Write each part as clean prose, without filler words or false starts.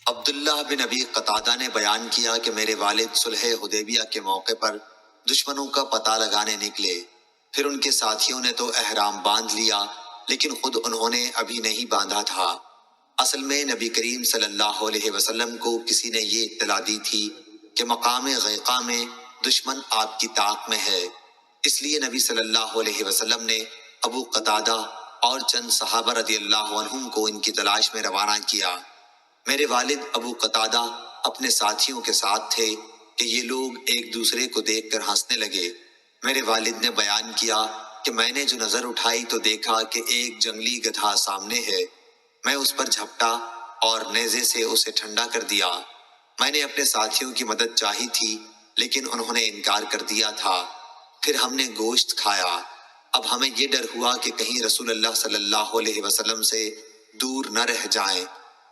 عبداللہ بن ابی قتادہ نے بیان کیا کہ میرے والد صلح حدیبیہ کے موقع پر دشمنوں کا پتہ لگانے نکلے، پھر ان کے ساتھیوں نے تو احرام باندھ لیا لیکن خود انہوں نے ابھی نہیں باندھا تھا۔ اصل میں نبی کریم صلی اللہ علیہ وسلم کو کسی نے یہ اطلاع دی تھی کہ مقام غیقہ میں دشمن آپ کی طاق میں ہے، اس لیے نبی صلی اللہ علیہ وسلم نے ابو قتادہ اور چند صحابہ رضی اللہ عنہم کو ان کی تلاش میں روانہ کیا۔ میرے والد ابو قتادہ اپنے ساتھیوں کے ساتھ تھے کہ یہ لوگ ایک دوسرے کو دیکھ کر ہنسنے لگے۔ میرے والد نے بیان کیا کہ میں نے جو نظر اٹھائی تو دیکھا کہ ایک جنگلی گدھا سامنے ہے۔ میں اس پر جھپٹا اور نیزے سے اسے ٹھنڈا کر دیا۔ میں نے اپنے ساتھیوں کی مدد چاہی تھی لیکن انہوں نے انکار کر دیا تھا۔ پھر ہم نے گوشت کھایا۔ اب ہمیں یہ ڈر ہوا کہ کہیں رسول اللہ صلی اللہ علیہ وسلم سے دور نہ رہ جائیں،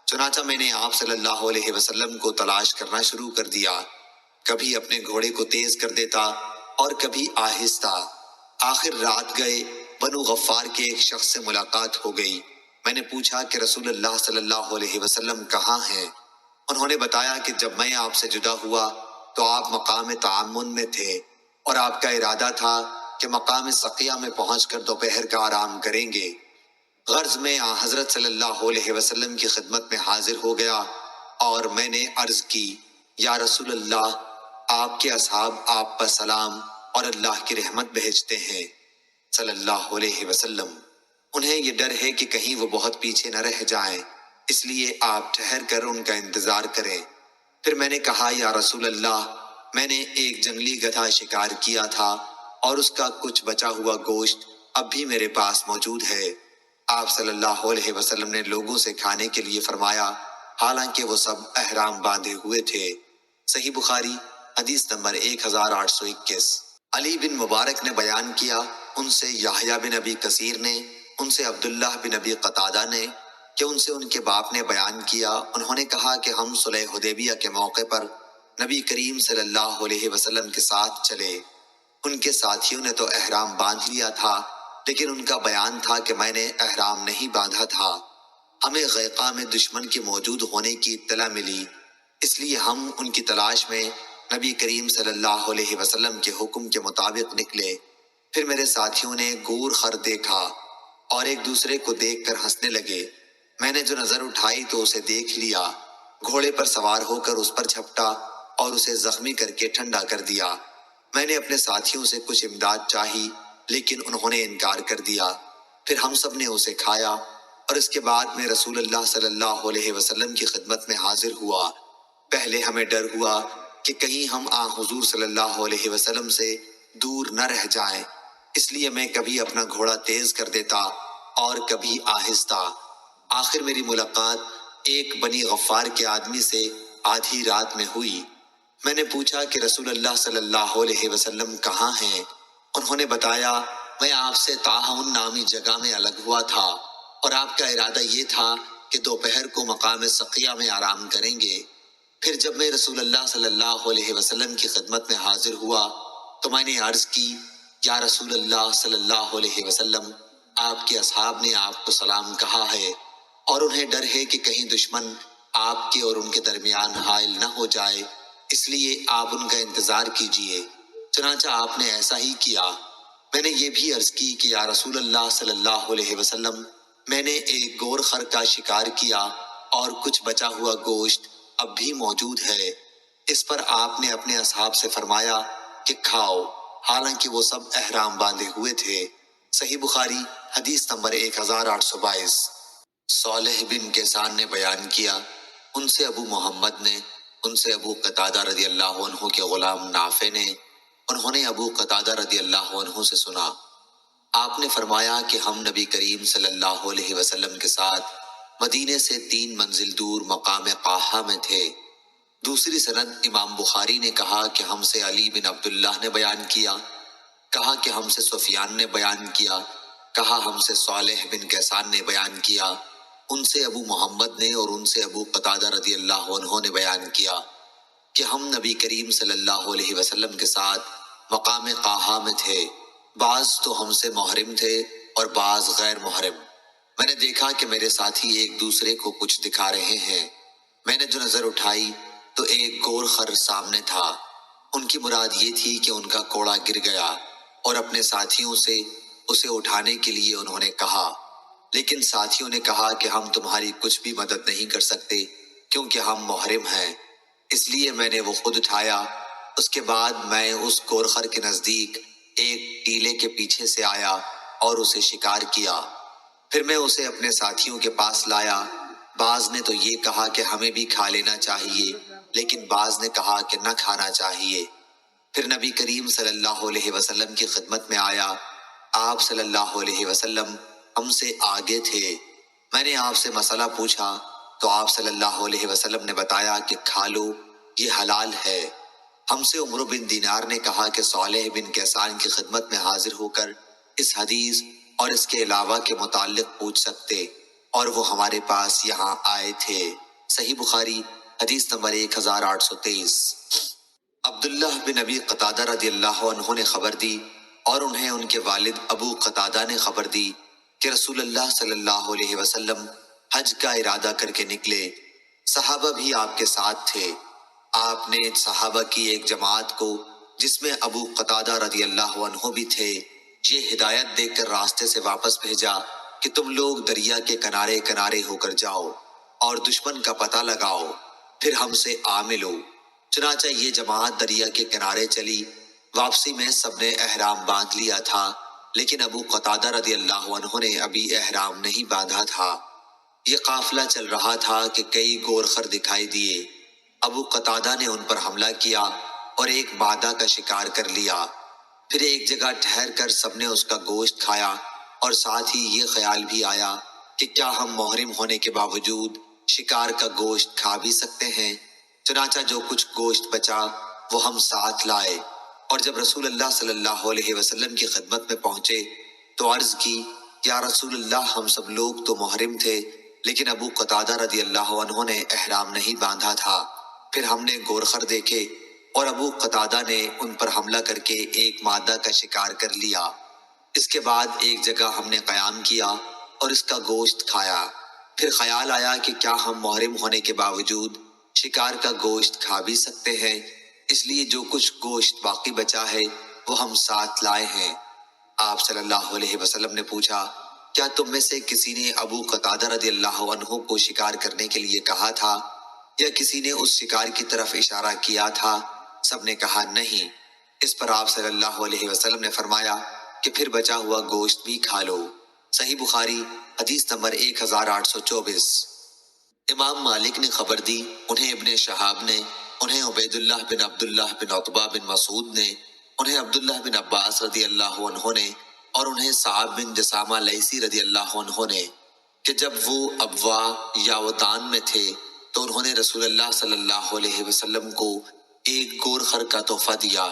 چنانچہ میں نے آپ صلی اللہ علیہ وسلم کو تلاش کرنا شروع کر دیا، کبھی اپنے گھوڑے کو تیز کر دیتا اور کبھی آہستہ۔ آخر رات گئے بنو غفار کے ایک شخص سے ملاقات ہو گئی۔ میں نے پوچھا کہ رسول اللہ صلی اللہ علیہ وسلم کہاں ہیں؟ انہوں نے بتایا کہ جب میں آپ سے جدا ہوا تو آپ مقام تعامن میں تھے اور آپ کا ارادہ تھا کہ مقام سقیہ میں پہنچ کر دوپہر کا آرام کریں گے۔ غرض میں حضرت صلی اللہ علیہ وسلم کی خدمت میں حاضر ہو گیا اور میں نے عرض کی، یا رسول اللہ، آپ کے اصحاب آپ پر سلام اور اللہ کی رحمت بھیجتے ہیں صلی اللہ علیہ وسلم۔ انہیں یہ ڈر ہے کہ کہیں وہ بہت پیچھے نہ رہ جائیں، اس لیے آپ ٹھہر کر ان کا انتظار کریں۔ پھر میں نے کہا، یا رسول اللہ، میں نے ایک جنگلی گدھا شکار کیا تھا اور اس کا کچھ بچا ہوا گوشت اب بھی میرے پاس موجود ہے۔ آپ صلی اللہ علیہ وسلم نے لوگوں سے کھانے کے لیے فرمایا، حالانکہ وہ سب احرام باندھے ہوئے تھے۔ صحیح بخاری حدیث نمبر 1821۔ علی بن مبارک نے بیان کیا، ان سے یحییٰ بن ابی کثیر نے، ان سے عبداللہ بن ابی قتادہ نے کہ ان سے ان کے باپ نے بیان کیا، انہوں نے کہا کہ ہم صلح حدیبیہ کے موقع پر نبی کریم صلی اللہ علیہ وسلم کے ساتھ چلے۔ ان کے ساتھیوں نے تو احرام باندھ لیا تھا لیکن ان کا بیان تھا کہ میں نے احرام نہیں باندھا تھا۔ ہمیں غیقہ میں دشمن کے موجود ہونے کی اطلاع ملی، اس لیے ہم ان کی تلاش میں نبی کریم صلی اللہ علیہ وسلم کے حکم کے مطابق نکلے۔ پھر میرے ساتھیوں نے گور خر دیکھا اور ایک دوسرے کو دیکھ کر ہنسنے لگے۔ میں نے جو نظر اٹھائی تو اسے دیکھ لیا، گھوڑے پر سوار ہو کر اس پر جھپٹا اور اسے زخمی کر کے ٹھنڈا کر دیا۔ میں نے اپنے ساتھیوں سے کچھ امداد چاہی لیکن انہوں نے انکار کر دیا۔ پھر ہم سب نے اسے کھایا اور اس کے بعد میں رسول اللہ صلی اللہ علیہ وسلم کی خدمت میں حاضر ہوا۔ پہلے ہمیں ڈر ہوا کہ کہیں ہم حضور صلی اللہ علیہ وسلم سے دور نہ رہ جائیں، اس لیے میں کبھی اپنا گھوڑا تیز کر دیتا اور کبھی آہستہ۔ آخر میری ملاقات ایک بنی غفار کے آدمی سے آدھی رات میں ہوئی۔ میں نے پوچھا کہ رسول اللہ صلی اللہ علیہ وسلم کہاں ہیں؟ انہوں نے بتایا، میں آپ سے طاعون نامی جگہ میں الگ ہوا تھا اور آپ کا ارادہ یہ تھا کہ دوپہر کو مقام سقیہ میں آرام کریں گے۔ پھر جب میں رسول اللہ صلی اللہ علیہ وسلم کی خدمت میں حاضر ہوا تو میں نے عرض کی، یا رسول اللہ صلی اللہ علیہ وسلم، آپ کے اصحاب نے آپ کو سلام کہا ہے اور انہیں ڈر ہے کہ کہیں دشمن آپ کے اور ان کے درمیان حائل نہ ہو جائے، اس لیے آپ ان کا انتظار کیجئے۔ چنانچہ آپ نے ایسا ہی کیا۔ میں نے یہ بھی عرض کی کہ یا رسول اللہ صلی اللہ علیہ وسلم، میں نے ایک گور خر کا شکار کیا اور کچھ بچا ہوا گوشت اب بھی موجود ہے۔ اس پر آپ نے اپنے اصحاب سے فرمایا کہ کھاؤ، حالانکہ وہ سب احرام باندھے ہوئے تھے۔ صحیح بخاری حدیث نمبر 1822۔ صالح بن کیسان نے بیان کیا، ان سے ابو محمد نے، ان سے ابو قتادہ رضی اللہ عنہ کے غلام نافع نے، انہوں نے ابو قتادہ رضی اللہ عنہ سے سنا، آپ نے فرمایا کہ ہم نبی کریم صلی اللہ علیہ وسلم کے ساتھ مدینے سے 3 منزل دور مقام قاحہ میں تھے۔ دوسری سند امام بخاری نے کہا کہ ہم سے علی بن عبداللہ نے بیان کیا، کہا کہ ہم سے سفیان نے بیان کیا، کہا ہم سے صالح بن کیسان نے بیان کیا، ان سے ابو محمد نے اور ان سے ابو قتادہ رضی اللہ عنہ نے بیان کیا کہ ہم نبی کریم صلی اللہ علیہ وسلم کے ساتھ مقام قاحہ میں تھے، بعض تو ہم سے محرم تھے اور بعض غیر محرم۔ میں نے دیکھا کہ میرے ساتھی ایک دوسرے کو کچھ دکھا رہے ہیں۔ میں نے جو نظر اٹھائی تو ایک گور خر سامنے تھا۔ ان کی مراد یہ تھی کہ ان کا کوڑا گر گیا اور اپنے ساتھیوں سے اسے اٹھانے کے لیے انہوں نے کہا، لیکن ساتھیوں نے کہا کہ ہم تمہاری کچھ بھی مدد نہیں کر سکتے کیونکہ ہم محرم ہیں، اس لیے میں نے وہ خود اٹھایا۔ اس کے بعد میں اس گورخر کے نزدیک ایک ٹیلے کے پیچھے سے آیا اور اسے شکار کیا۔ پھر میں اسے اپنے ساتھیوں کے پاس لایا۔ بعض نے تو یہ کہا کہ ہمیں بھی کھا لینا چاہیے، لیکن بعض نے کہا کہ نہ کھانا چاہیے۔ پھر نبی کریم صلی اللہ علیہ وسلم کی خدمت میں آیا۔ آپ صلی اللہ علیہ وسلم ہم سے آگے تھے۔ میں نے آپ سے مسئلہ پوچھا تو آپ صلی اللہ علیہ وسلم نے بتایا کہ کھا لو، یہ حلال ہے۔ ہم سے عمرو بن دینار نے کہا کہ صالح بن کیسان کی خدمت میں حاضر ہو کر اس حدیث اور اس کے علاوہ کے متعلق پوچھ سکتے، اور وہ ہمارے پاس یہاں آئے تھے۔ صحیح بخاری حدیث نمبر 1823۔ عبداللہ بن ابی قتادہ رضی اللہ عنہ نے خبر دی اور انہیں ان کے والد ابو قتادہ نے خبر دی کہ رسول اللہ صلی اللہ علیہ وسلم حج کا ارادہ کر کے نکلے۔ صحابہ بھی آپ کے ساتھ تھے۔ آپ نے صحابہ کی ایک جماعت کو، جس میں ابو قتادہ رضی اللہ عنہ بھی تھے، یہ ہدایت دے کر راستے سے واپس بھیجا کہ تم لوگ دریا کے کنارے کنارے ہو کر جاؤ اور دشمن کا پتہ لگاؤ، پھر ہم سے آ ملو۔ چنانچہ یہ جماعت دریا کے کنارے چلی۔ واپسی میں سب نے احرام باندھ لیا تھا، لیکن ابو قتادہ رضی اللہ عنہ نے ابھی احرام نہیں باندھا تھا۔ یہ قافلہ چل رہا تھا کہ کئی گورخر دکھائی دیے۔ ابو قتادہ نے ان پر حملہ کیا اور ایک مادہ کا شکار کر لیا۔ پھر ایک جگہ ٹھہر کر سب نے اس کا گوشت کھایا، اور ساتھ ہی یہ خیال بھی آیا کہ کیا ہم محرم ہونے کے باوجود شکار کا گوشت کھا بھی سکتے ہیں۔ چنانچہ جو کچھ گوشت بچا وہ ہم ساتھ لائے، اور جب رسول اللہ صلی اللہ علیہ وسلم کی خدمت میں پہنچے تو عرض کی، یا رسول اللہ، ہم سب لوگ تو محرم تھے، لیکن ابو قتادہ رضی اللہ عنہ نے احرام نہیں باندھا تھا۔ پھر ہم نے گورخر دیکھے اور ابو قتادہ نے ان پر حملہ کر کے ایک مادہ کا شکار کر لیا۔ اس کے بعد ایک جگہ ہم نے قیام کیا اور اس کا گوشت کھایا۔ پھر خیال آیا کہ کیا ہم محرم ہونے کے باوجود شکار کا گوشت کھا بھی سکتے ہیں، اس لیے جو کچھ گوشت باقی بچا ہے وہ ہم ساتھ لائے ہیں۔ آپ صلی اللہ علیہ وسلم نے پوچھا، کیا تم میں سے کسی نے ابو قتادہ رضی اللہ عنہ کو شکار کرنے کے لیے کہا تھا، یا کسی نے اس شکار کی طرف اشارہ کیا تھا؟ سب نے کہا نہیں۔ اس پر آپ صلی اللہ علیہ وسلم نے فرمایا کہ پھر بچا ہوا گوشت بھی کھا لو۔ صحیح بخاری حدیث نمبر 1824۔ امام مالک نے خبر دی، انہیں ابن شہاب نے، انہیں عبید اللہ بن عبداللہ بن عتبہ بن مسعود نے، انہیں عبداللہ بن عباس رضی اللہ عنہ نے، اور انہیں صعب بن جسامہ لیثی رضی اللہ عنہ نے، کہ جب وہ ابوا یا ودان میں تھے تو انہوں نے رسول اللہ صلی اللہ علیہ وسلم کو ایک گورخر کا تحفہ دیا،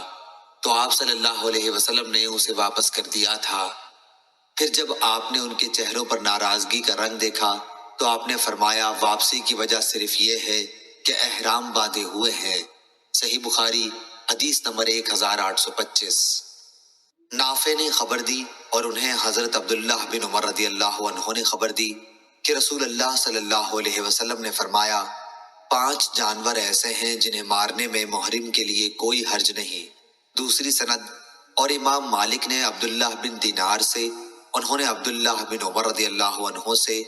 تو آپ صلی اللہ علیہ وسلم نے اسے واپس کر دیا تھا۔ پھر جب آپ نے ان کے چہروں پر ناراضگی کا رنگ دیکھا تو آپ نے فرمایا، واپسی کی وجہ صرف یہ ہے کہ احرام باندھے ہوئے ہیں۔ صحیح بخاری حدیث نمبر 1825۔ نافع نے خبر دی اور انہیں حضرت عبداللہ بن عمر رضی اللہ عنہ نے خبر دی کہ رسول اللہ صلی اللہ علیہ وسلم نے فرمایا، 5 جانور ایسے ہیں جنہیں مارنے میں محرم کے لیے کوئی حرج نہیں۔ دوسری سند، اور امام مالک نے عبداللہ بن دینار سے، انہوں نے عبداللہ بن عمر رضی اللہ عنہ سے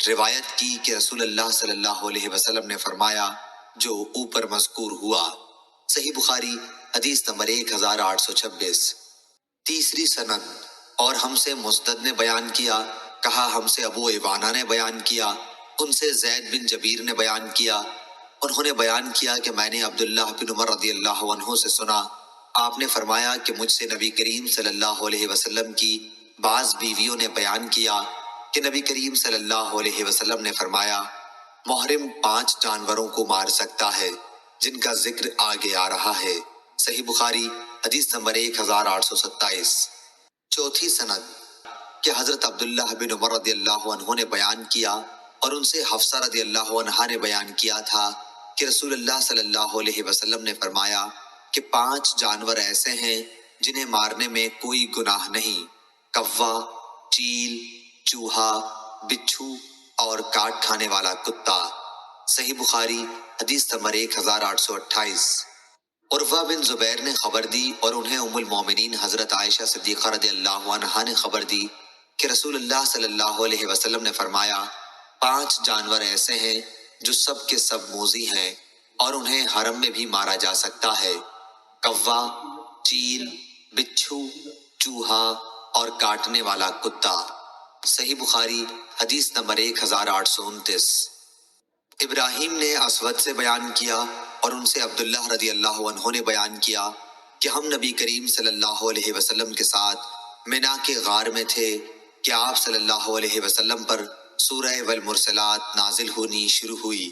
روایت کی کہ رسول اللہ صلی اللہ علیہ وسلم نے فرمایا جو اوپر مذکور ہوا۔ صحیح بخاری حدیث نمبر 1826۔ تیسری سند، اور ہم سے مسدد نے بیان کیا، کہا ہم سے ابو عوانہ نے بیان کیا، ان سے زید بن جبیر نے بیان کیا، انہوں نے بیان کیا کہ میں نے عبداللہ بن عمر رضی اللہ عنہ سے سنا، آپ نے فرمایا کہ مجھ سے نبی کریم صلی اللہ علیہ وسلم کی بعض بیویوں نے بیان کیا کہ نبی کریم صلی اللہ علیہ وسلم نے فرمایا، محرم 5 جانوروں کو مار سکتا ہے جن کا ذکر آگے آ رہا ہے۔ صحیح بخاری حدیث نمبر 1827۔ چوتھی سند، کہ حضرت عبداللہ بن عمر رضی اللہ عنہ نے بیان کیا اور ان سے حفصہ رضی اللہ عنہا نے بیان کیا تھا کہ رسول اللہ صلی اللہ علیہ وسلم نے فرمایا کہ 5 جانور ایسے ہیں جنہیں مارنے میں کوئی گناہ نہیں، کوا، چیل، چوہا، بچھو اور کاٹ کھانے والا کتا۔ صحیح بخاری حدیث نمبر 1828۔ عروہ بن زبیر نے خبر دی اور انہیں ام المومنین حضرت عائشہ صدیقہ رضی اللہ عنہا نے خبر دی کہ رسول اللہ صلی اللہ علیہ وسلم نے فرمایا 5 جانور ایسے ہیں جو سب کے سب موذی ہیں اور انہیں حرم میں بھی مارا جا سکتا ہے، کوا، چیل، بچھو، چوہا اور کاٹنے والا کتا۔ صحیح بخاری حدیث نمبر 1829۔ ابراہیم نے اسود سے بیان کیا اور ان سے عبداللہ رضی اللہ عنہ نے بیان کیا کہ ہم نبی کریم صلی اللہ علیہ وسلم کے ساتھ منا کے غار میں تھے کہ آپ صلی اللہ علیہ وسلم پر سورہ والمرسلات نازل ہونی شروع ہوئی۔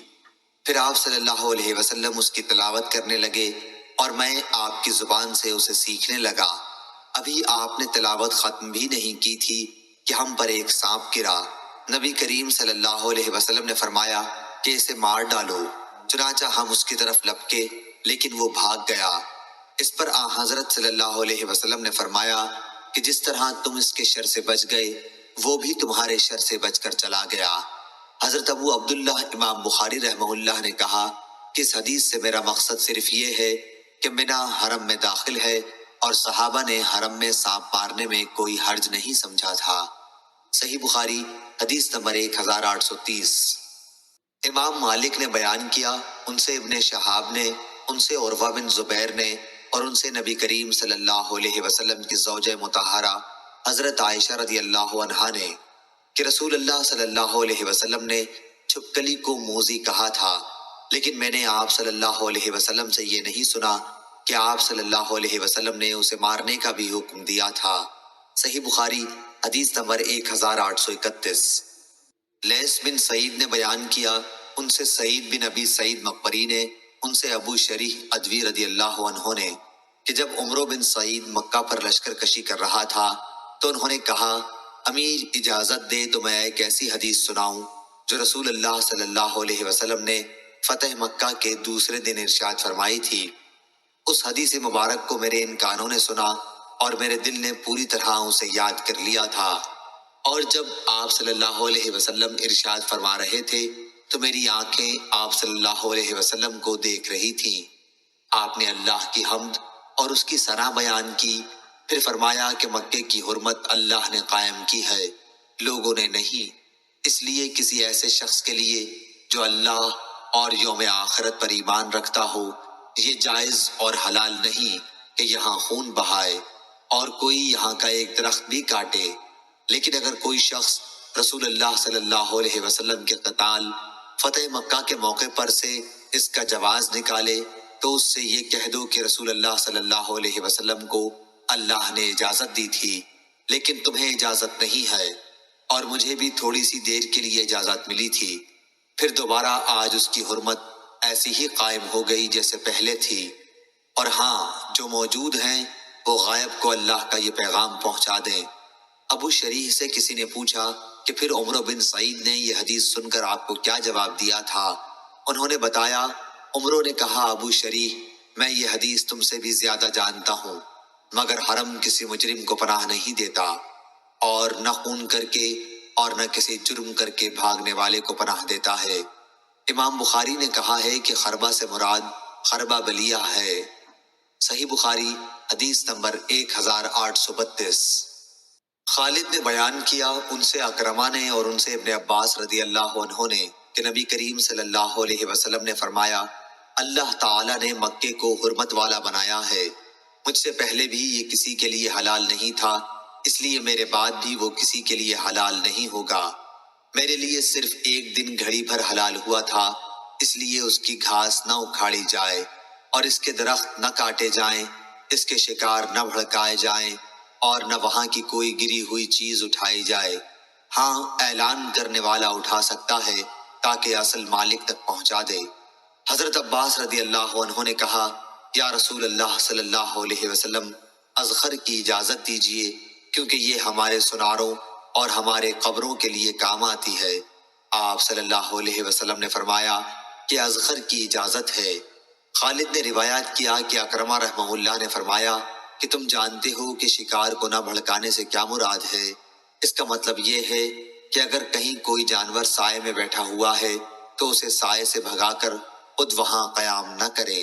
پھر آپ صلی اللہ علیہ وسلم اس کی تلاوت کرنے لگے اور میں آپ کی زبان سے اسے سیکھنے لگا۔ ابھی آپ نے تلاوت ختم بھی نہیں کی تھی کہ ہم پر ایک سانپ گرا۔ نبی کریم صلی اللہ علیہ وسلم نے فرمایا کہ اسے مار ڈالو، چنانچہ ہم اس کی طرف لپکے لیکن وہ بھاگ گیا۔ اس پر حضرت صلی اللہ علیہ وسلم نے فرمایا کہ جس طرح تم اس کے شر سے بچ گئے وہ بھی تمہارے شر سے بچ کر چلا گیا۔ حضرت ابو عبداللہ امام بخاری رحمہ اللہ نے کہا کہ اس حدیث سے میرا مقصد صرف یہ ہے کہ منا حرم میں داخل ہے اور صحابہ نے حرم میں سانپ مارنے میں کوئی حرج نہیں سمجھا تھا۔ صحیح بخاری حدیث نمبر 1830۔ امام مالک نے بیان کیا، ان سے ابن شہاب نے، ان سے عروہ بن زبیر نے اور ان سے نبی کریم صلی اللہ علیہ وسلم کی زوجہ مطہرہ حضرت عائشہ رضی اللہ عنہا نے کہ رسول اللہ صلی اللہ علیہ وسلم نے چھپکلی کو موذی کہا تھا، لیکن میں نے آپ صلی اللہ علیہ وسلم سے یہ نہیں سنا کہ آپ صلی اللہ علیہ وسلم نے اسے مارنے کا بھی حکم دیا تھا۔ صحیح بخاری حدیث نمبر 1831۔ لیث بن سعید نے بیان کیا، ان سے سعید بن ابی سعید مقبری نے، ان سے ابو شریح ادوی رضی اللہ عنہ نے کہ جب عمرو بن سعید مکہ پر لشکر کشی کر رہا تھا تو انہوں نے کہا امیر اجازت دے تو میں ایک ایسی حدیث سناؤں جو رسول اللہ صلی اللہ علیہ وسلم نے فتح مکہ کے دوسرے دن ارشاد فرمائی تھی۔ اس حدیث مبارک کو میرے ان کانوں نے سنا اور میرے دل نے پوری طرح اسے یاد کر لیا تھا، اور جب آپ صلی اللہ علیہ وسلم ارشاد فرما رہے تھے تو میری آنکھیں آپ صلی اللہ علیہ وسلم کو دیکھ رہی تھیں۔ آپ نے اللہ کی حمد اور اس کی ثنا بیان کی، پھر فرمایا کہ مکے کی حرمت اللہ نے قائم کی ہے، لوگوں نے نہیں، اس لیے کسی ایسے شخص کے لیے جو اللہ اور یوم آخرت پر ایمان رکھتا ہو یہ جائز اور حلال نہیں کہ یہاں خون بہائے اور کوئی یہاں کا ایک درخت بھی کاٹے۔ لیکن اگر کوئی شخص رسول اللہ صلی اللہ علیہ وسلم کے قتال فتح مکہ کے موقع پر سے اس کا جواز نکالے تو اس سے یہ کہہ دو کہ رسول اللہ صلی اللہ علیہ وسلم کو اللہ نے اجازت دی تھی لیکن تمہیں اجازت نہیں ہے، اور مجھے بھی تھوڑی سی دیر کے لیے اجازت ملی تھی، پھر دوبارہ آج اس کی حرمت ایسی ہی قائم ہو گئی جیسے پہلے تھی۔ اور ہاں، جو موجود ہیں وہ غائب کو اللہ کا یہ پیغام پہنچا دیں۔ ابو شریح سے کسی نے پوچھا کہ پھر عمرو بن سعید نے یہ حدیث سن کر آپ کو کیا جواب دیا تھا؟ انہوں نے بتایا، عمرو نے کہا ابو شریح میں یہ حدیث تم سے بھی زیادہ جانتا ہوں، مگر حرم کسی مجرم کو پناہ نہیں دیتا، اور نہ خون کر کے اور نہ کسی جرم کر کے بھاگنے والے کو پناہ دیتا ہے۔ امام بخاری نے کہا ہے کہ خربہ سے مراد خربہ بلیہ ہے۔ صحیح بخاری حدیث نمبر 1832۔ خالد نے بیان کیا، ان سے اکرمہ نے اور ان سے ابن عباس رضی اللہ عنہ نے کہ نبی کریم صلی اللہ علیہ وسلم نے فرمایا اللہ تعالیٰ نے مکے کو حرمت والا بنایا ہے، مجھ سے پہلے بھی یہ کسی کے لیے حلال نہیں تھا، اس لیے میرے بعد بھی وہ کسی کے لیے حلال نہیں ہوگا۔ میرے لیے صرف ایک دن گھڑی بھر حلال ہوا تھا، اس لیے اس کی گھاس نہ اکھاڑی جائے اور اس کے درخت نہ کاٹے جائیں، اس کے شکار نہ بھڑکائے جائیں اور نہ وہاں کی کوئی گری ہوئی چیز اٹھائی جائے۔ ہاں، اعلان کرنے والا اٹھا سکتا ہے تاکہ اصل مالک تک پہنچا دے۔ حضرت عباس رضی اللہ عنہ نے کہا یا رسول اللہ صلی اللہ علیہ وسلم، اذخر کی اجازت دیجیے کیونکہ یہ ہمارے سناروں اور ہمارے قبروں کے لیے کام آتی ہے۔ آپ صلی اللہ علیہ وسلم نے فرمایا کہ اذخر کی اجازت ہے۔ خالد نے روایت کیا کہ اکرمہ رحمہ اللہ نے فرمایا کہ تم جانتے ہو کہ شکار کو نہ بھڑکانے سے کیا مراد ہے؟ اس کا مطلب یہ ہے کہ اگر کہیں کوئی جانور سائے میں بیٹھا ہوا ہے تو اسے سائے سے بھگا کر خود وہاں قیام نہ کرے۔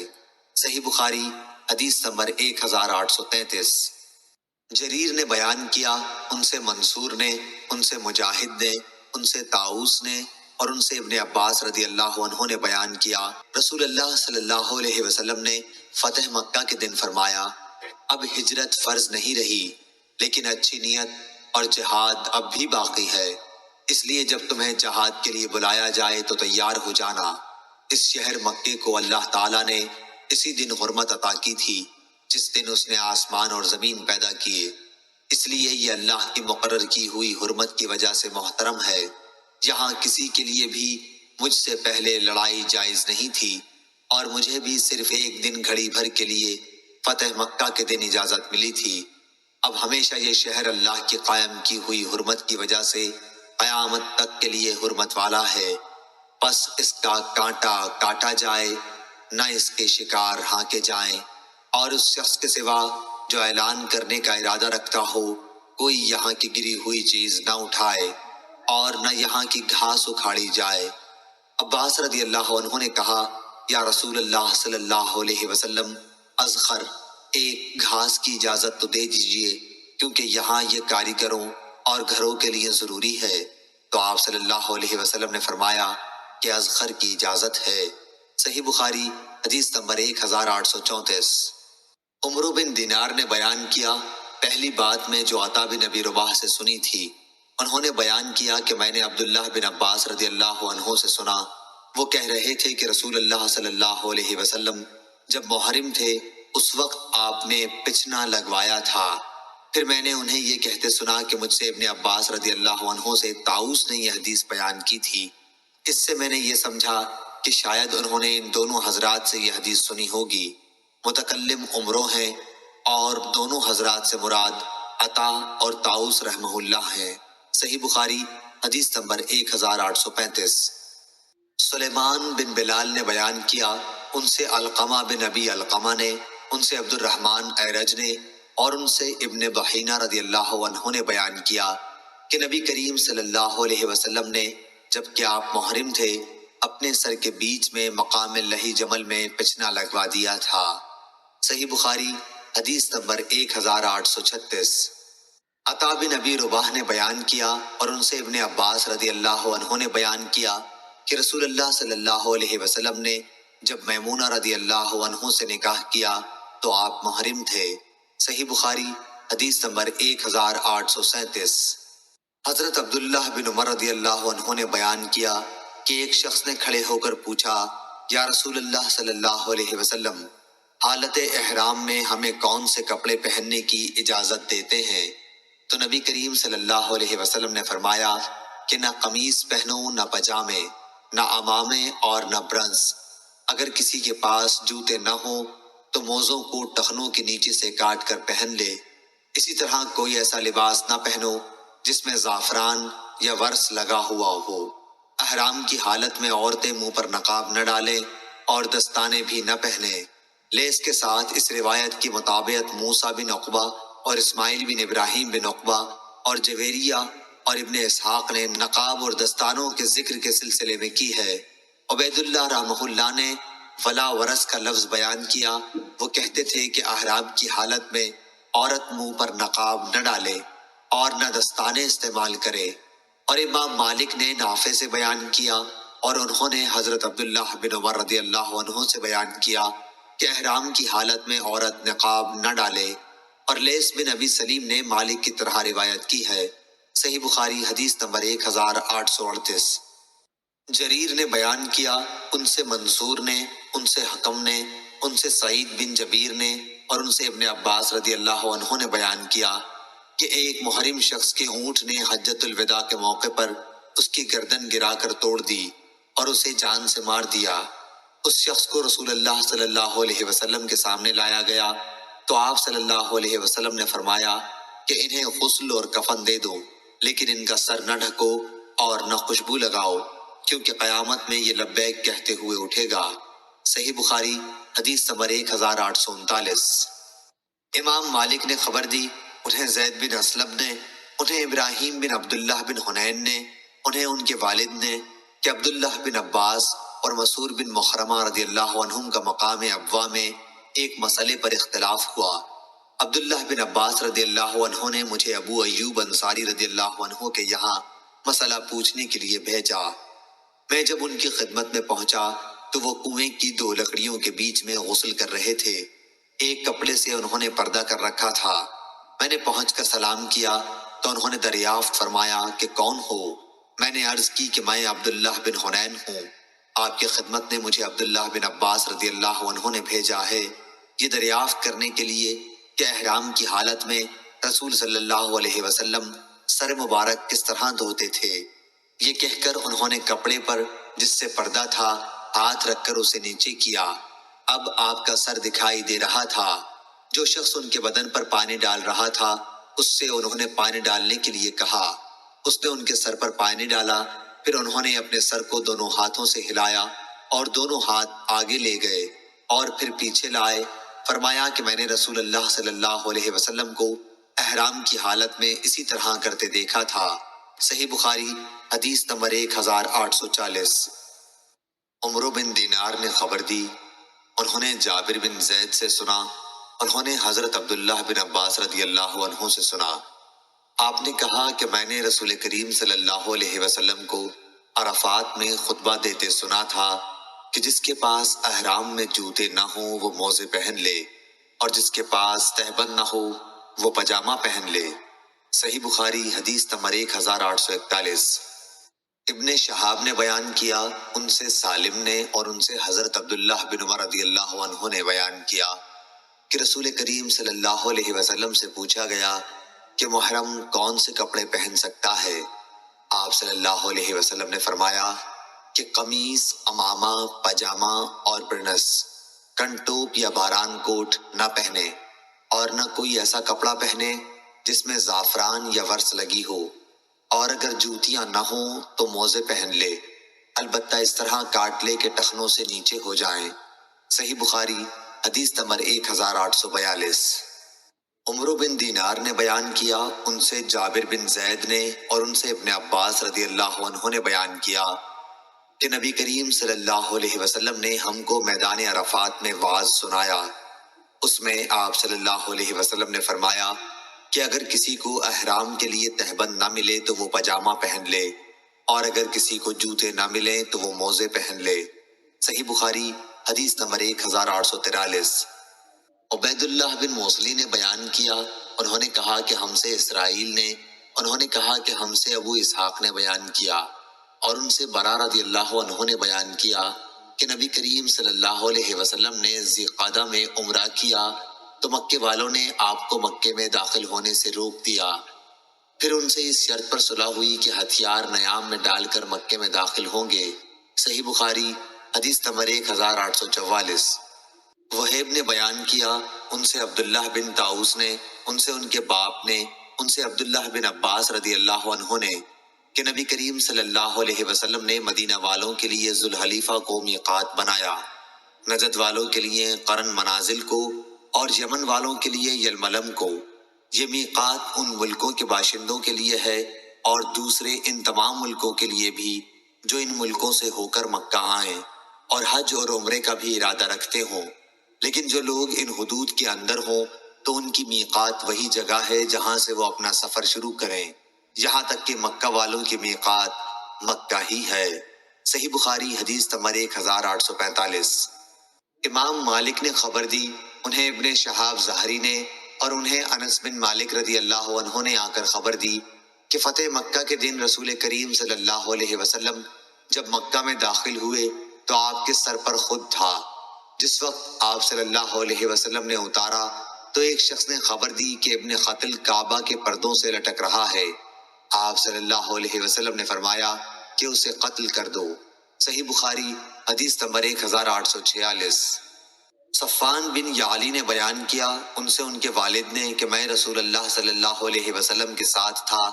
صحیح بخاری حدیث نمبر 1833۔ جریر نے بیان کیا، ان سے منصور نے، ان سے مجاہد نے، ان سے طاؤس نے اور ان سے ابن عباس رضی اللہ عنہ نے بیان کیا، رسول اللہ صلی اللہ علیہ وسلم نے فتح مکہ کے دن فرمایا، اب ہجرت فرض نہیں رہی، لیکن اچھی نیت اور جہاد اب بھی باقی ہے، اس لیے جب تمہیں جہاد کے لیے بلایا جائے تو تیار ہو جانا۔ اس شہر مکے کو اللہ تعالیٰ نے اسی دن حرمت عطا کی تھی جس دن اس نے آسمان اور زمین پیدا کیے، اس لیے یہ اللہ کی مقرر کی ہوئی حرمت کی وجہ سے محترم ہے۔ یہاں کسی کے لیے بھی مجھ سے پہلے لڑائی جائز نہیں تھی، اور مجھے بھی صرف ایک دن گھڑی بھر کے لیے فتح مکہ کے دن اجازت ملی تھی۔ اب ہمیشہ یہ شہر اللہ کی قائم کی ہوئی حرمت کی وجہ سے قیامت تک کے لیے حرمت والا ہے، بس اس کا کانٹا کاٹا جائے، نہ اس کے شکار ہانکے جائیں، اور اس شخص کے سوا جو اعلان کرنے کا ارادہ رکھتا ہو کوئی یہاں کی گری ہوئی چیز نہ اٹھائے اور نہ یہاں کی گھاس اکھاڑی جائے۔ عباس رضی اللہ عنہ نے کہا، یا رسول اللہ صلی اللہ علیہ وسلم، اذخر ایک گھاس کی اجازت تو دے دیجئے، کیونکہ یہاں یہ کاریگروں اور گھروں کے لیے ضروری ہے۔ تو آپ صلی اللہ علیہ وسلم نے فرمایا کہ اذخر کی اجازت ہے۔ صحیح بخاری حدیث نمبر 1834۔ عمرو بن دینار نے بیان کیا، پہلی بات میں جو عطا بن ابی رباح سے سنی تھی، انہوں نے بیان کیا کہ میں نے عبداللہ بن عباس رضی اللہ عنہ سے سنا، وہ کہہ رہے تھے کہ رسول اللہ صلی اللہ علیہ وسلم جب محرم تھے اس وقت آپ نے پچھنا لگوایا تھا۔ پھر میں نے انہیں یہ کہتے سنا کہ مجھ سے ابن عباس رضی اللہ عنہ سے طاؤس نے یہ حدیث بیان کی تھی۔ اس سے میں نے یہ سمجھا کہ شاید انہوں نے ان دونوں حضرات سے یہ حدیث سنی ہوگی۔ متکلم عمرو ہیں اور دونوں حضرات سے مراد عطا اور طاؤس رحمہ اللہ ہیں۔ صحیح بخاری حدیث نمبر 1835۔ سلیمان بن بلال نے بیان کیا، ان سے علقمہ بن ابی علقمہ نے، ان سے عبد الرحمن ایرج نے اور ان سے ابن بحینہ رضی اللہ عنہ نے بیان کیا کہ نبی کریم صلی اللہ علیہ وسلم نے جبکہ آپ محرم تھے اپنے سر کے بیچ میں مقام لہی جمل میں پچھنا لگوا دیا تھا۔ صحیح بخاری حدیث نمبر 1836۔ عطا بن ابی رباح نے بیان کیا اور ان سے ابن عباس رضی اللہ عنہ نے بیان کیا کہ رسول اللہ صلی اللہ علیہ وسلم نے جب میمونہ رضی اللہ عنہ سے نکاح کیا تو آپ محرم تھے۔ صحیح بخاری حدیث نمبر 1837۔ حضرت عبداللہ بن عمر رضی اللہ عنہ نے بیان کیا کہ ایک شخص نے کھڑے ہو کر پوچھا، یا رسول اللہ صلی اللہ علیہ وسلم، حالت احرام میں ہمیں کون سے کپڑے پہننے کی اجازت دیتے ہیں؟ تو نبی کریم صلی اللہ علیہ وسلم نے فرمایا کہ نہ قمیص پہنو، نہ پجامے، نہ عمامے اور نہ برنس۔ اگر کسی کے پاس جوتے نہ ہوں تو موزوں کو ٹخنوں کے نیچے سے کاٹ کر پہن لے۔ اسی طرح کوئی ایسا لباس نہ پہنو جس میں زعفران یا ورس لگا ہوا ہو۔ احرام کی حالت میں عورتیں منہ پر نقاب نہ ڈالیں اور دستانے بھی نہ پہنیں۔ لیس کے ساتھ اس روایت کی مطابقت موسیٰ بن عقبہ اور اسماعیل بن ابراہیم بن عقبہ اور جویریہ اور ابن اسحاق نے نقاب اور دستانوں کے ذکر کے سلسلے میں کی ہے۔ عبید اللہ رحمہ اللہ نے ولا ورس کا لفظ بیان کیا، وہ کہتے تھے کہ احرام کی حالت میں عورت منہ پر نقاب نہ ڈالے اور نہ دستانے استعمال کرے۔ اور امام مالک نے نافع سے بیان کیا اور انہوں نے حضرت عبداللہ بن عمر رضی اللہ عنہ سے بیان کیا کہ احرام کی حالت میں عورت نقاب نہ ڈالے، اور لیس بن ابی سلیم نے مالک کی طرح روایت کی ہے۔ صحیح بخاری حدیث نمبر 1838۔ جریر نے بیان کیا، ان سے منصور نے، ان سے حکم نے، ان سے سعید بن جبیر نے اور ان سے ابن عباس رضی اللہ عنہ نے بیان کیا کہ ایک محرم شخص کے اونٹ نے حجۃ الوداع کے موقع پر اس کی گردن گرا کر توڑ دی اور اسے جان سے مار دیا۔ اس شخص کو رسول اللہ صلی اللہ علیہ وسلم کے سامنے لایا گیا تو آپ صلی اللہ علیہ وسلم نے فرمایا کہ انہیں غسل اور کفن دے دو، لیکن ان کا سر نہ ڈھکو اور نہ خوشبو لگاؤ، کیونکہ قیامت میں یہ لبیک کہتے ہوئے اٹھے گا۔ صحیح بخاری حدیث نمبر 1839۔ امام مالک نے خبر دی، انہیں زید بن اسلم نے، انہیں ابراہیم بن عبداللہ بن حنین نے، انہیں ان کے والد نے، کہ عبداللہ بن عباس اور مسعود بن مخرمہ رضی اللہ عنہم کا مقام ابوا میں ایک مسئلے پر اختلاف ہوا۔ عبداللہ بن عباس رضی اللہ عنہ نے مجھے ابو ایوب انصاری رضی اللہ عنہ کے یہاں مسئلہ پوچھنے کے لیے بھیجا۔ میں جب ان کی خدمت میں پہنچا تو وہ کنویں کی دو لکڑیوں کے بیچ میں غسل کر رہے تھے۔ ایک کپڑے سے انہوں نے پردہ کر رکھا تھا۔ میں نے پہنچ کر سلام کیا تو انہوں نے دریافت فرمایا کہ کون ہو؟ میں نے عرض کی کہ میں عبداللہ بن حنین ہوں۔ آپ کی خدمت نے مجھے عبداللہ بن عباس رضی اللہ عنہ نے بھیجا ہے یہ دریافت کرنے کے لیے کہ احرام کی حالت میں رسول صلی اللہ علیہ وسلم سر مبارک کس طرح دھوتے تھے۔ یہ کہہ کر انہوں نے کپڑے پر جس سے پردہ تھا ہاتھ رکھ کر اسے نیچے کیا۔ اب آپ کا سر دکھائی دے رہا تھا۔ جو شخص ان کے بدن پر پانی ڈال رہا تھا اس سے انہوں نے پانی ڈالنے کے لیے کہا۔ اس نے ان کے سر پر پانی ڈالا، پھر انہوں نے اپنے سر کو دونوں ہاتھوں سے ہلایا اور دونوں ہاتھ آگے لے گئے اور پھر پیچھے لائے۔ فرمایا کہ میں نے رسول اللہ صلی اللہ علیہ وسلم کو احرام کی حالت میں اسی طرح کرتے دیکھا تھا۔ صحیح بخاری حدیث نمبر 1840۔ عمرو بن دینار نے خبر دی، انہوں نے جابر بن زید سے سنا، انہوں نے حضرت عبداللہ بن عباس رضی اللہ عنہ سے سنا۔ آپ نے کہا کہ میں نے رسول کریم صلی اللہ علیہ وسلم کو عرفات میں خطبہ دیتے سنا تھا کہ جس کے پاس احرام میں جوتے نہ ہوں وہ موزے پہن لے اور جس کے پاس تہبند نہ ہو وہ پاجامہ پہن لے۔ صحیح بخاری حدیث نمبر 1841۔ ابن شہاب نے بیان کیا، ان سے سالم نے اور ان سے حضرت عبداللہ بن عمر رضی اللہ عنہ نے بیان کیا کہ رسول کریم صلی اللہ علیہ وسلم سے پوچھا گیا کہ محرم کون سے کپڑے پہن سکتا ہے؟ آپ صلی اللہ علیہ وسلم نے فرمایا کہ قمیص، عمامہ، پاجامہ اور برنس، کنٹوپ یا باران کوٹ نہ پہنے اور نہ کوئی ایسا کپڑا پہنے جس میں زعفران یا ورس لگی ہو، اور اگر جوتیاں نہ ہوں تو موزے پہن لے، البتہ اس طرح کاٹ لے کہ ٹخنوں سے نیچے ہو جائیں۔ صحیح بخاری حدیث نمبر 1842۔ عمرو بن دینار نے بیان کیا، ان سے جابر بن زید نے اور ان سے ابن عباس رضی اللہ عنہ نے بیان کیا کہ نبی کریم صلی اللہ علیہ وسلم نے ہم کو میدان عرفات میں وعظ سنایا۔ اس میں آپ صلی اللہ علیہ وسلم نے فرمایا کہ اگر کسی کو احرام کے لیے تہبند نہ ملے تو وہ پاجامہ پہن لے، اور اگر کسی کو جوتے نہ ملیں تو وہ موزے پہن لے۔ صحیح بخاری حدیث نمبر 1843۔ عبید اللہ بن موصلی نے بیان کیا، انہوں نے کہا کہ ہم سے اسرائیل نے، انہوں نے کہا کہ ہم سے ابو اسحاق نے بیان کیا، اور ان سے برا رضی اللہ عنہ نے بیان کیا کہ نبی کریم صلی اللہ علیہ وسلم نے ذی قعدہ میں عمرہ کیا تو مکے والوں نے آپ کو مکے میں داخل ہونے سے روک دیا۔ پھر ان سے اس شرط پر صلح ہوئی کہ ہتھیار نیام میں ڈال کر مکے میں داخل ہوں گے۔ صحیح بخاری حدیث نمبر 1844۔ وہیب نے بیان کیا، ان سے عبداللہ بن طاؤس نے، ان سے ان کے باپ نے، ان سے عبداللہ بن عباس رضی اللہ عنہ نے کہ نبی کریم صلی اللہ علیہ وسلم نے مدینہ والوں کے لیے ذوالحلیفہ کو میقات بنایا، نجد والوں کے لیے قرن منازل کو اور یمن والوں کے لیے یلملم کو۔ یہ میقات ان ملکوں کے باشندوں کے لیے ہے اور دوسرے ان تمام ملکوں کے لیے بھی جو ان ملکوں سے ہو کر مکہ آئیں اور حج اور عمرے کا بھی ارادہ رکھتے ہوں، لیکن جو لوگ ان حدود کے اندر ہوں تو ان کی میقات وہی جگہ ہے جہاں سے وہ اپنا سفر شروع کریں، یہاں تک کہ مکہ والوں کی میقات مکہ ہی ہے۔ صحیح بخاری حدیث نمبر 1845۔ امام مالک نے خبر دی، انہیں ابن شہاب زہری نے اور انہیں انس بن مالک رضی اللہ عنہ نے آ کر خبر دی کہ فتح مکہ کے دن رسول کریم صلی اللہ علیہ وسلم جب مکہ میں داخل ہوئے تو آپ کے سر پر خود تھا۔ جس وقت آپ صلی اللہ علیہ وسلم نے اتارا تو ایک شخص نے خبر دی کہ ابن قتل کعبہ کے پردوں سے لٹک رہا ہے۔ آپ صلی اللہ علیہ وسلم نے فرمایا کہ اسے قتل کر دو۔ صحیح بخاری حدیث نمبر 1846۔ صفان بن یعلی نے بیان کیا، ان سے ان کے والد نے کہ میں رسول اللہ صلی اللہ علیہ وسلم کے ساتھ تھا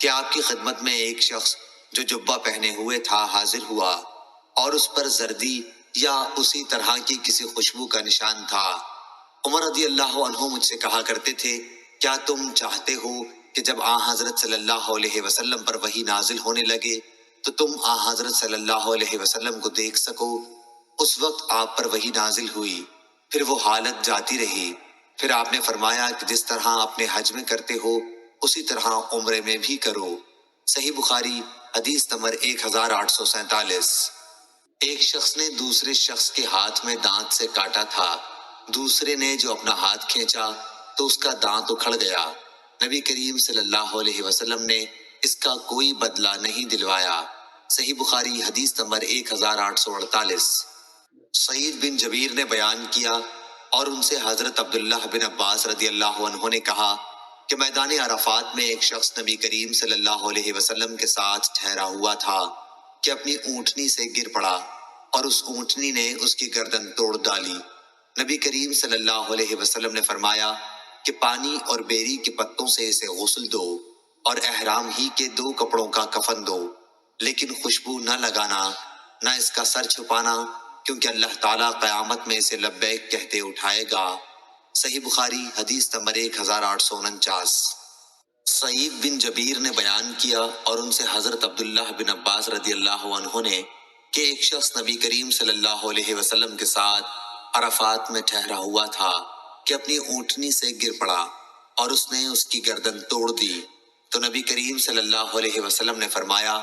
کہ آپ کی خدمت میں ایک شخص جو جبہ پہنے ہوئے تھا حاضر ہوا اور اس پر زردی یا اسی طرح کی کسی خوشبو کا نشان تھا۔ عمر رضی اللہ عنہ مجھ سے کہا کرتے تھے، کیا تم چاہتے ہو کہ جب حضرت صلی اللہ علیہ وسلم پر وحی نازل ہونے لگے تو تم آ حضرت صلی اللہ علیہ وسلم کو دیکھ سکو۔ اس وقت آپ پر وحی نازل ہوئی، پھر وہ حالت جاتی رہی۔ پھر آپ نے فرمایا کہ جس طرح اپنے حج میں کرتے ہو اسی طرح عمرے میں بھی کرو۔ صحیح بخاری حدیث نمبر 1847۔ ایک شخص نے دوسرے شخص کے ہاتھ میں دانت سے کاٹا تھا۔ دوسرے نے جو اپنا ہاتھ کھینچا تو اس کا دانت اکھڑ گیا۔ نبی کریم صلی اللہ علیہ وسلم نے اس کا کوئی بدلہ نہیں دلوایا۔ صحیح بخاری حدیث نمبر 1848۔ سعید بن جبیر نے بیان کیا اور ان سے حضرت عبداللہ بن عباس رضی اللہ عنہ نے کہا کہ میدان عرفات میں ایک شخص نبی کریم صلی اللہ علیہ وسلم کے ساتھ ٹھہرا ہوا تھا کہ اپنی اونٹنی سے گر پڑا اور اس اونٹنی نے اس کی گردن توڑ ڈالی۔ نبی کریم صلی اللہ علیہ وسلم نے فرمایا کہ پانی اور بیری کے پتوں سے اسے غسل دو اور احرام ہی کے 2 کپڑوں کا کفن دو، لیکن خوشبو نہ لگانا، نہ اس کا سر چھپانا، کیونکہ اللہ تعالیٰ قیامت میں اسے لبیک کہتے اٹھائے گا۔ صحیح بخاری حدیث نمبر 1849۔ سعید بن جبیر نے بیان کیا اور ان سے حضرت عبداللہ بن عباس رضی اللہ عنہ نے کہ ایک شخص نبی کریم صلی اللہ علیہ وسلم کے ساتھ عرفات میں ٹھہرا ہوا تھا کہ اپنی اونٹنی سے گر پڑا اور اس نے اس کی گردن توڑ دی۔ تو نبی کریم صلی اللہ علیہ وسلم نے فرمایا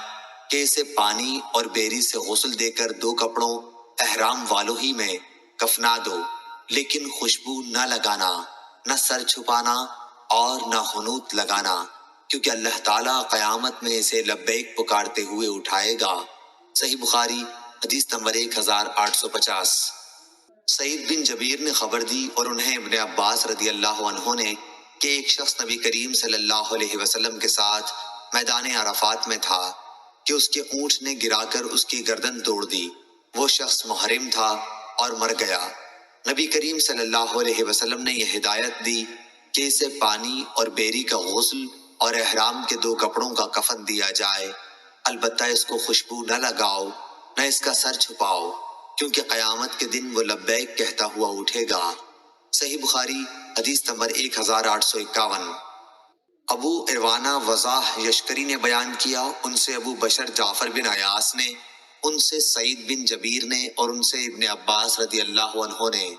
کہ اسے پانی اور بیری سے غسل دے کر 2 کپڑوں احرام والوں ہی میں کفنا دو، لیکن خوشبو نہ لگانا، نہ سر چھپانا اور نہ حنوط لگانا، کیونکہ اللہ تعالیٰ قیامت میں اسے لبیک پکارتے ہوئے اٹھائے گا۔ صحیح بخاری حدیث نمبر 1850۔ سعید بن جبیر نے خبر دی اور انہیں ابن عباس رضی اللہ عنہ نے کہ ایک شخص نبی کریم صلی اللہ علیہ وسلم کے ساتھ میدان عرفات میں تھا کہ اس کے اونٹ نے گرا کر اس کی گردن توڑ دی۔ وہ شخص محرم تھا اور مر گیا۔ نبی کریم صلی اللہ علیہ وسلم نے یہ ہدایت دی کہ اسے پانی اور بیری کا غسل اور احرام کے 2 کپڑوں کا کفن دیا جائے، البتہ اس کو خوشبو نہ لگاؤ، نہ اس کا سر چھپاؤ، کیونکہ قیامت کے دن وہ لبیک کہتا ہوا اٹھے گا۔ صحیح بخاری حدیث نمبر 1851۔ ابو اروانہ وضاح یشکری نے بیان کیا، ان سے ابو بشر جعفر بن عیاس نے، ان سے سعید بن جبیر نے اور ان سے ابن عباس رضی اللہ عنہ نے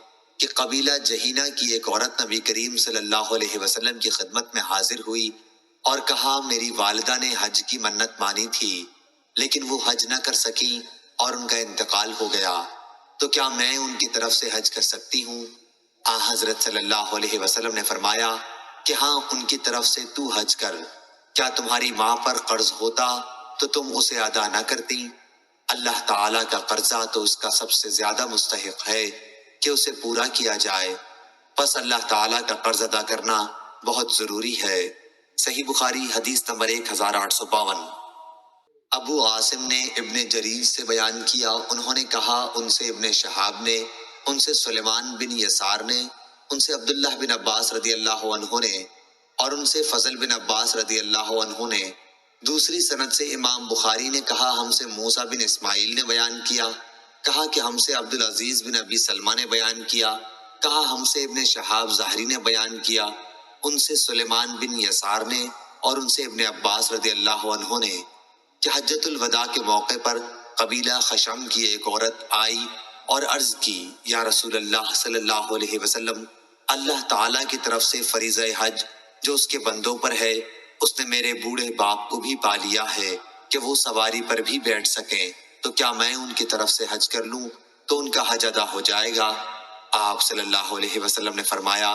کہ قبیلہ جہینہ کی ایک عورت نبی کریم صلی اللہ علیہ وسلم کی خدمت میں حاضر ہوئی اور کہا میری والدہ نے حج کی منت مانی تھی لیکن وہ حج نہ کر سکی اور ان کا انتقال ہو گیا، تو کیا میں ان کی طرف سے حج کر سکتی ہوں؟ آ حضرت صلی اللہ علیہ وسلم نے فرمایا کہ ہاں، ان کی طرف سے تو حج کر۔ کیا تمہاری ماں پر قرض ہوتا تو تم اسے ادا نہ کرتی؟ اللہ تعالیٰ کا قرضہ تو اس کا سب سے زیادہ مستحق ہے کہ اسے پورا کیا جائے، پس اللہ تعالیٰ کا قرض ادا کرنا بہت ضروری ہے۔ صحیح بخاری حدیث نمبر 1852۔ ابو عاصم نے ابن جریر سے بیان کیا، انہوں نے کہا ان سے ابن شہاب نے، ان سے سلیمان بن یسار نے، ان سے عبداللہ بن عباس رضی اللہ عنہ نے اور ان سے فضل بن عباس رضی اللہ عنہ نے۔ دوسری سند سے امام بخاری نے کہا ہم سے موسیٰ بن اسماعیل نے بیان کیا، کہا کہ ہم سے عبدالعزیز بن ابی سلمہ نے بیان کیا، کہا ہم سے ابن شہاب ظاہری نے بیان کیا، ان سے سلیمان بن یسار نے اور ان سے ابن عباس رضی اللہ عنہ نے کہ حجۃ الوداع کے موقع پر قبیلہ خشم کی ایک عورت آئی اور عرض کی، یا رسول اللہ صلی اللہ علیہ وسلم، اللہ تعالیٰ کی طرف سے فریضہ حج جو اس کے بندوں پر ہے، اس نے میرے بوڑھے باپ کو بھی پا لیا ہے کہ وہ سواری پر بھی بیٹھ سکیں، تو کیا میں ان کی طرف سے حج کر لوں تو ان کا حج ادا ہو جائے گا؟ آپ صلی اللہ علیہ وسلم نے فرمایا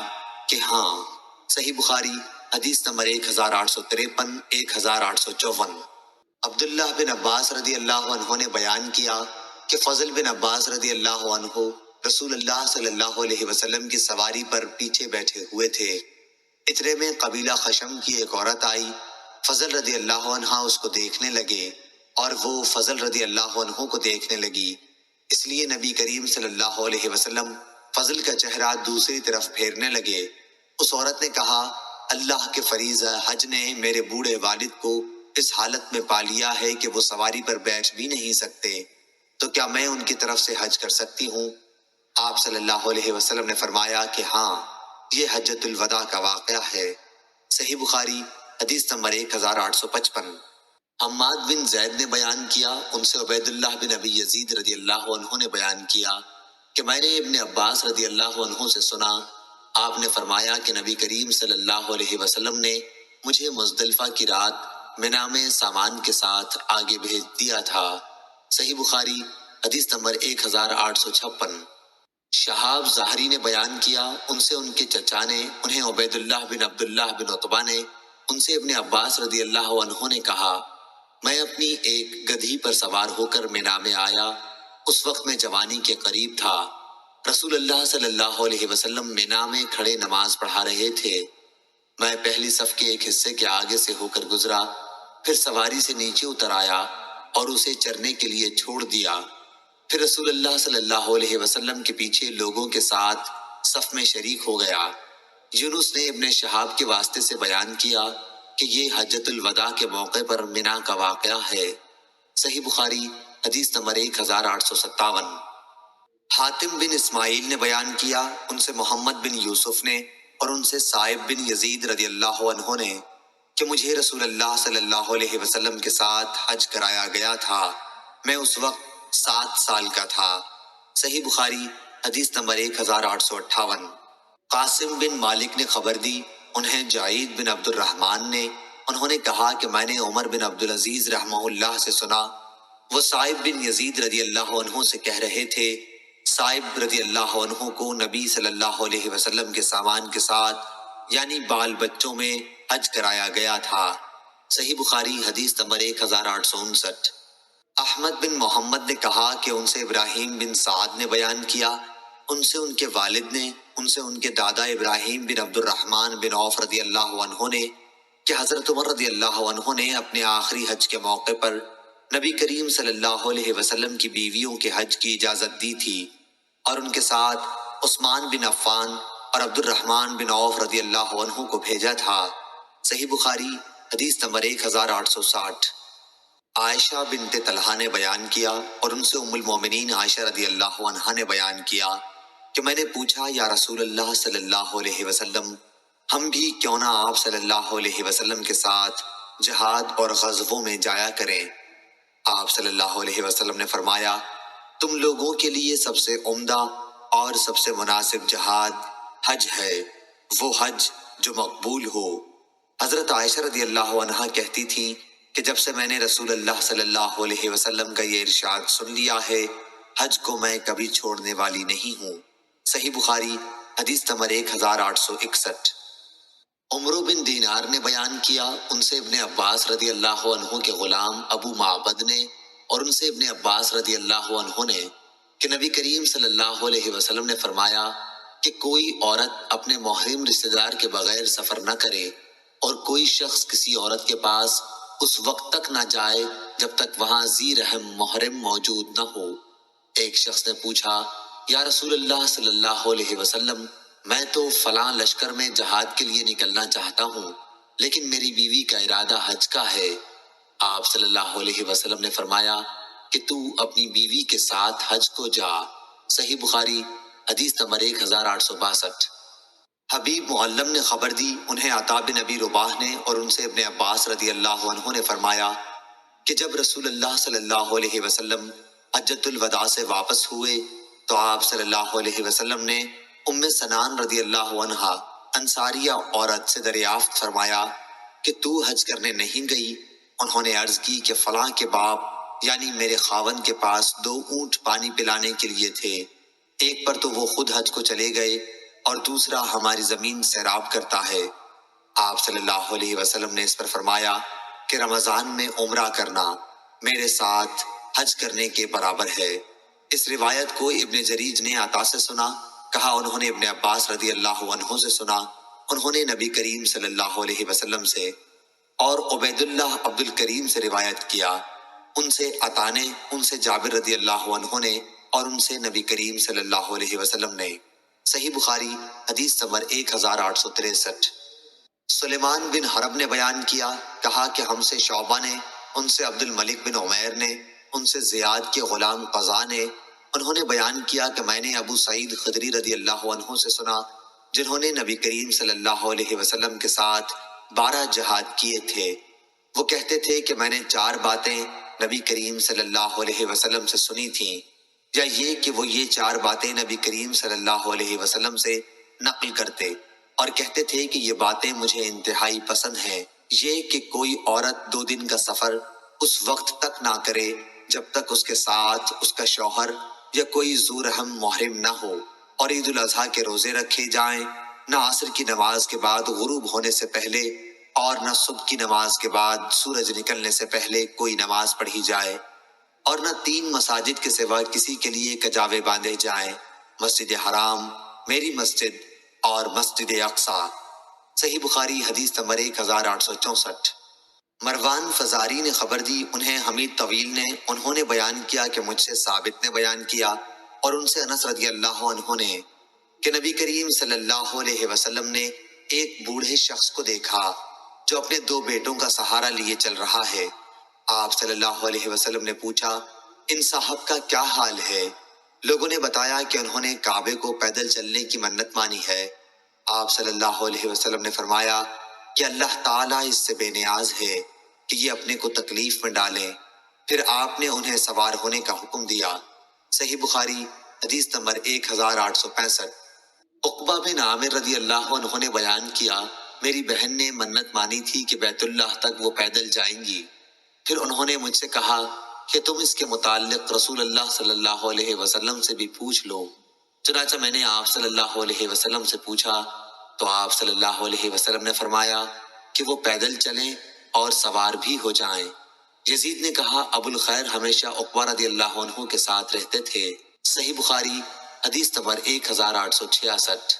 کہ ہاں۔ صحیح بخاری حدیث نمبر 1853، 1854۔ عبداللہ بن عباس رضی اللہ عنہ نے بیان کیا کہ فضل بن عباس رضی اللہ عنہ رسول اللہ صلی اللہ علیہ وسلم کی سواری پر پیچھے بیٹھے ہوئے تھے۔ اتنے میں قبیلہ خشم کی ایک عورت آئی، فضل رضی اللہ عنہ اس کو دیکھنے لگے اور وہ فضل رضی اللہ عنہ کو دیکھنے لگی، اس لیے نبی کریم صلی اللہ علیہ وسلم فضل کا چہرہ دوسری طرف پھیرنے لگے۔ اس عورت نے کہا، اللہ کے فریضہ حج نے میرے بوڑھے والد کو اس حالت میں پا لیا ہے کہ وہ سواری پر بیٹھ بھی نہیں سکتے، تو کیا میں ان کی طرف سے حج کر سکتی ہوں؟ آپ صلی اللہ علیہ وسلم نے فرمایا کہ ہاں، یہ حجۃ الوداع کا واقعہ ہے۔ صحیح بخاری حدیث نمبر 1855۔ حماد بن زید نے بیان کیا، ان سے عبید اللہ بن ابی یزید رضی اللہ عنہ نے بیان کیا کہ میں نے ابن عباس رضی اللہ عنہ سے سنا، آپ نے فرمایا کہ نبی کریم صلی اللہ علیہ وسلم نے مجھے مزدلفہ کی رات منا میں سامان کے ساتھ آگے بھیج دیا تھا۔ صحیح بخاری حدیث نمبر 1856۔ شہاب ظاہری نے بیان کیا، ان سے ان کے چچا نے انہیں عبید اللہ بن عبداللہ بن عتبہ نے ان سے ابن عباس رضی اللہ عنہ نے کہا، میں اپنی ایک گدھی پر سوار ہو کر مینا میں آیا، اس وقت میں جوانی کے قریب تھا۔ رسول اللہ صلی اللہ علیہ وسلم مینا میں کھڑے نماز پڑھا رہے تھے۔ میں پہلی صف کے ایک حصے کے آگے سے ہو کر گزرا، پھر سواری سے نیچے اتر آیا اور اسے چرنے کے لیے چھوڑ دیا۔ پھر رسول اللہ صلی اللہ علیہ وسلم کے پیچھے لوگوں کے ساتھ صف میں شریک ہو گیا۔ یونس نے ابن شہاب کے واسطے سے بیان کیا کہ یہ حجۃ الوداع کے موقع پر منا کا واقعہ ہے۔ صحیح بخاری حدیث نمبر 1857۔ حاتم بن اسماعیل نے بیان کیا، ان سے محمد بن یوسف نے اور ان سے صائب بن یزید رضی اللہ عنہ نے کہ مجھے رسول اللہ صلی اللہ علیہ وسلم کے ساتھ حج کرایا گیا تھا، میں اس وقت 7 سال کا تھا۔ صحیح بخاری حدیث نمبر 1858۔ قاسم بن مالک نے خبر دی، انہیں جعید بن عبد الرحمن نے، انہوں نے کہا کہ میں نے عمر بن عبدالعزیز رحمہ اللہ سے سنا، وہ صائب بن یزید رضی اللہ عنہ سے کہہ رہے تھے، صائب رضی اللہ عنہ کو نبی صلی اللہ علیہ وسلم کے سامان کے ساتھ یعنی بال بچوں میں حج کرایا گیا تھا۔ صحیح بخاری حدیث نمبر 1859۔ احمد بن محمد نے کہا کہ ان سے ابراہیم بن سعد نے بیان کیا، ان سے ان کے والد نے، ان سے ان کے دادا ابراہیم بن عبد الرحمن بن عوف رضی اللہ عنہ نے کہ حضرت عمر رضی اللہ عنہ نے اپنے آخری حج کے موقع پر نبی کریم صلی اللہ علیہ وسلم کی بیویوں کے حج کی اجازت دی تھی اور ان کے ساتھ عثمان بن عفان اور عبد الرحمن بن عوف رضی اللہ عنہ کو بھیجا تھا۔ صحیح بخاری حدیث نمبر 1860۔ عائشہ بنت طلحہ نے بیان کیا اور ان سے ام المومنین عائشہ رضی اللہ عنہا نے بیان کیا کہ میں نے پوچھا، یا رسول اللہ صلی اللہ علیہ وسلم، ہم بھی کیوں نہ آپ صلی اللہ علیہ وسلم کے ساتھ جہاد اور غزووں میں جایا کریں؟ آپ صلی اللہ علیہ وسلم نے فرمایا، تم لوگوں کے لیے سب سے عمدہ اور سب سے مناسب جہاد حج ہے، وہ حج جو مقبول ہو۔ حضرت عائشہ رضی اللہ عنہا کہتی تھیں کہ جب سے میں نے رسول اللہ صلی اللہ علیہ وسلم کا یہ ارشاد سن لیا ہے، حج کو میں کبھی چھوڑنے والی نہیں ہوں۔ صحیح بخاری حدیث نمبر 1861۔ عمر بن دینار نے بیان کیا، ان سے ابن عباس رضی اللہ عنہ کے غلام ابو معبد نے اور ان سے ابن عباس رضی اللہ عنہ نے کہ نبی کریم صلی اللہ علیہ وسلم نے فرمایا کہ کوئی عورت اپنے محرم رشتہ دار کے بغیر سفر نہ کرے اور کوئی شخص کسی عورت کے پاس اس وقت تک نہ جائے جب تک وہاں ذی رحم محرم موجود نہ ہو۔ ایک شخص نے پوچھا، یا رسول اللہ صلی اللہ علیہ وسلم، میں تو فلاں لشکر میں جہاد کے لیے نکلنا چاہتا ہوں، لیکن میری بیوی کا ارادہ حج کا ہے۔ آپ صلی اللہ علیہ وسلم نے فرمایا کہ تو اپنی بیوی کے ساتھ حج کو جا۔ صحیح بخاری حدیث نمبر 1862۔ حبیب معلم نے خبر دی، انہیں عطا بن ابی رباح نے اور ان سے ابن عباس رضی اللہ عنہ نے فرمایا کہ جب رسول اللہ صلی اللہ علیہ وسلم حجۃ الوداع سے واپس ہوئے تو آپ صلی اللہ علیہ وسلم نے ام سنان رضی اللہ عنہا انصاریہ عورت سے دریافت فرمایا کہ تو حج کرنے نہیں گئی؟ انہوں نے عرض کی کہ فلاں کے باپ یعنی میرے خاوند کے پاس 2 اونٹ پانی پلانے کے لیے تھے، ایک پر تو وہ خود حج کو چلے گئے اور دوسرا ہماری زمین سیراب کرتا ہے۔ آپ صلی اللہ علیہ وسلم نے اس پر فرمایا کہ رمضان میں عمرہ کرنا میرے ساتھ حج کرنے کے برابر ہے۔ اس روایت کو ابن جریج نے عطا سے سنا، کہا انہوں نے ابن عباس رضی اللہ عنہ سے سنا، انہوں نے نبی کریم صلی اللہ علیہ وسلم سے اور عبید اللہ عبد الکریم سے روایت کیا، ان سے عطا نے، ان سے جابر رضی اللہ عنہ نے اور ان سے نبی کریم صلی اللہ علیہ وسلم نے۔ صحیح بخاری حدیث نمبر 1863۔ سلیمان بن حرب نے بیان کیا، کہا کہ ہم سے شعبہ نے، ان سے عبد الملک بن عمیر نے، ان سے زیاد کے غلام قضا نے، انہوں نے بیان کیا کہ میں نے ابو سعید خدری رضی اللہ عنہ سے سنا، جنہوں نے نبی کریم صلی اللہ علیہ وسلم کے ساتھ 12 جہاد کیے تھے۔ وہ کہتے تھے کہ میں نے 4 باتیں نبی کریم صلی اللہ علیہ وسلم سے سنی تھیں، یا یہ کہ وہ یہ 4 باتیں نبی کریم صلی اللہ علیہ وسلم سے نقل کرتے اور کہتے تھے کہ یہ باتیں مجھے انتہائی پسند ہیں، یہ کہ کوئی عورت 2 دن کا سفر اس وقت تک نہ کرے جب تک اس کے ساتھ اس کا شوہر یا کوئی ذو رحم محرم نہ ہو، اور عید الاضحیٰ کے روزے رکھے جائیں، نہ عصر کی نماز کے بعد غروب ہونے سے پہلے اور نہ صبح کی نماز کے بعد سورج نکلنے سے پہلے کوئی نماز پڑھی جائے، اور نہ 3 مساجد کے سوا کسی کے لیے کجاوے باندھے جائیں، مسجد حرام، میری مسجد اور مسجد اقصی۔ صحیح بخاری حدیث نمبر 1864۔ مروان فزاری نے خبر دی، انہیں حمید طویل نے، انہوں نے بیان کیا کہ مجھ سے ثابت نے بیان کیا اور ان سے انس رضی اللہ عنہ نے کہ نبی کریم صلی اللہ علیہ وسلم نے ایک بوڑھے شخص کو دیکھا جو اپنے 2 بیٹوں کا سہارا لیے چل رہا ہے۔ آپ صلی اللہ علیہ وسلم نے پوچھا، ان صاحب کا کیا حال ہے؟ لوگوں نے بتایا کہ انہوں نے کعبے کو پیدل چلنے کی منت مانی ہے۔ آپ صلی اللہ علیہ وسلم نے فرمایا کہ اللہ تعالیٰ اس سے بے نیاز ہے کہ یہ اپنے کو تکلیف میں ڈالیں۔ پھر آپ نے انہیں سوار ہونے کا حکم دیا۔ صحیح بخاری حدیث نمبر 1865۔ عقبہ بن عامر رضی اللہ عنہ نے بیان کیا، میری بہن نے منت مانی تھی کہ بیت اللہ تک وہ پیدل جائیں گی۔ پھر انہوں نے مجھ سے کہا کہ تم اس کے متعلق رسول اللہ صلی اللہ علیہ وسلم سے بھی پوچھ لو۔ چنانچہ میں نے آپ صلی اللہ علیہ وسلم سے پوچھا تو آپ صلی اللہ علیہ وسلم نے فرمایا کہ وہ پیدل چلیں اور سوار بھی ہو جائیں۔ یزید نے کہا، ابو الخیر ہمیشہ عقبہ رضی اللہ عنہ کے ساتھ رہتے تھے۔ صحیح بخاری حدیث نمبر 1866۔